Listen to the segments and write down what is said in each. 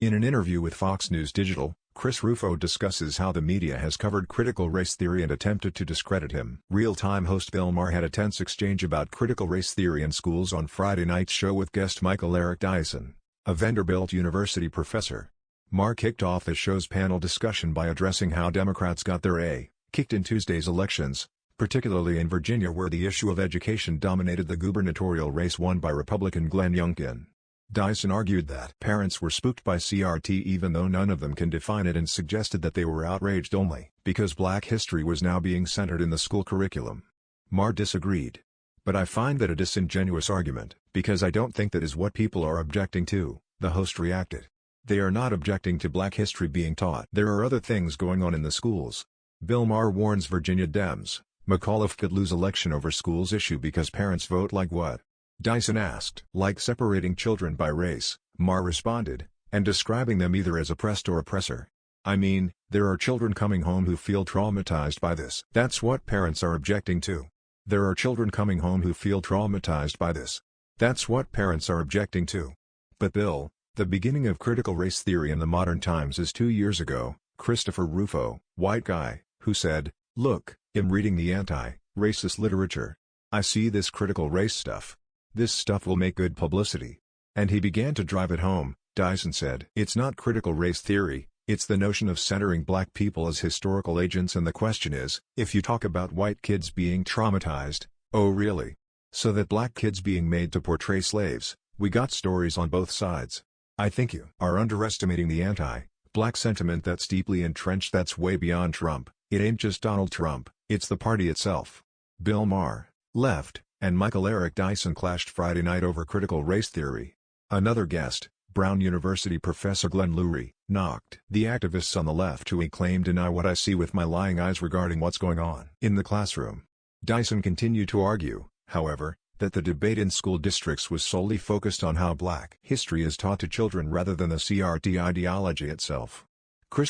In an interview with Fox News Digital, Rufo discusses how the media has covered critical race theory and attempted to discredit him. Real-time host Bill Maher had a tense exchange about critical race theory in schools on Friday night's show with guest Michael Eric Dyson, a Vanderbilt University professor. Maher kicked off the show's panel discussion by addressing how Democrats got their A kicked in Tuesday's elections, particularly in Virginia where the issue of education dominated the gubernatorial race won by Republican Glenn Youngkin. Dyson argued that parents were spooked by CRT even though none of them can define it, and suggested that they were outraged only because Black history was now being centered in the school curriculum. Maher disagreed. "But I find that a disingenuous argument, because I don't think that is what people are objecting to," the host reacted. "They are not objecting to Black history being taught. There are other things going on in the schools." Bill Maher warns Virginia Dems, McAuliffe could lose election over schools issue because parents vote like what? Dyson asked. "Like separating children by race," Maher responded, "and describing them either as oppressed or oppressor. I mean, there are children coming home who feel traumatized by this. That's what parents are objecting to. There are children coming home who feel traumatized by this. That's what parents are objecting to." "But Bill, the beginning of critical race theory in the modern times is 2 years ago," Christopher Rufo, white guy, who said, "Look, I'm reading the anti-racist literature. I see this critical race stuff. This stuff will make good publicity." And he began to drive it home, Dyson said. "It's not critical race theory, it's the notion of centering Black people as historical agents, and the question is, if you talk about white kids being traumatized, oh really? So that Black kids being made to portray slaves, we got stories on both sides. I think you are underestimating the anti-Black sentiment that's deeply entrenched, that's way beyond Trump. It ain't just Donald Trump, it's the party itself." Bill Maher, left, and Michael Eric Dyson clashed Friday night over critical race theory. Another guest, Brown University professor Glenn Loury, knocked the activists on the left who he claimed deny what I see with my lying eyes regarding what's going on in the classroom. Dyson continued to argue, however, that the debate in school districts was solely focused on how Black history is taught to children rather than the CRT ideology itself.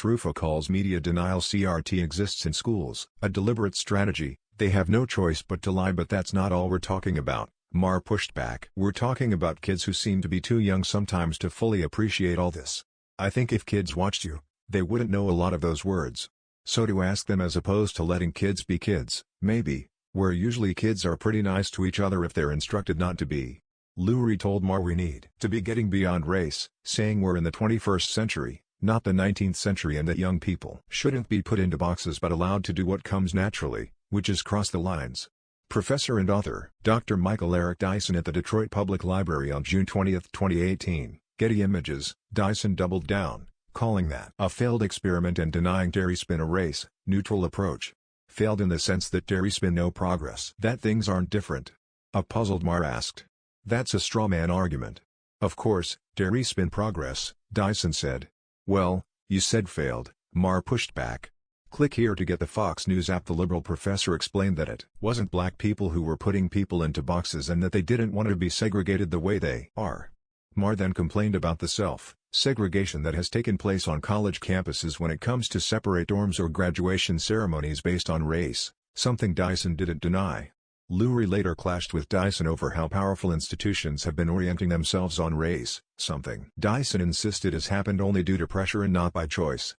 Rufo calls media denial CRT exists in schools a deliberate strategy. "They have no choice but to lie, but that's not all we're talking about," Maher pushed back. "We're talking about kids who seem to be too young sometimes to fully appreciate all this. I think if kids watched you, they wouldn't know a lot of those words. So to ask them as opposed to letting kids be kids, maybe, where usually kids are pretty nice to each other if they're instructed not to be." Loury told Maher we need to be getting beyond race, saying we're in the 21st century, not the 19th century, and that young people shouldn't be put into boxes but allowed to do what comes naturally, which is cross the lines. Professor and author Dr. Michael Eric Dyson at the Detroit Public Library on June 20, 2018, Getty Images. Dyson doubled down, calling that a failed experiment and denying Terry's been a race-neutral approach. Failed in the sense that Terry's been no progress. That things aren't different? A puzzled Maher asked. That's a straw man argument. Of course, Terry's been progress, Dyson said. Well, you said failed, Maher pushed back. Click here to get the Fox News app. The liberal professor explained that it wasn't black people who were putting people into boxes and that they didn't want to be segregated the way they are. Maher then complained about the segregation that has taken place on college campuses when it comes to separate dorms or graduation ceremonies based on race, something Dyson didn't deny. Loury later clashed with Dyson over how powerful institutions have been orienting themselves on race, something Dyson insisted has happened only due to pressure and not by choice.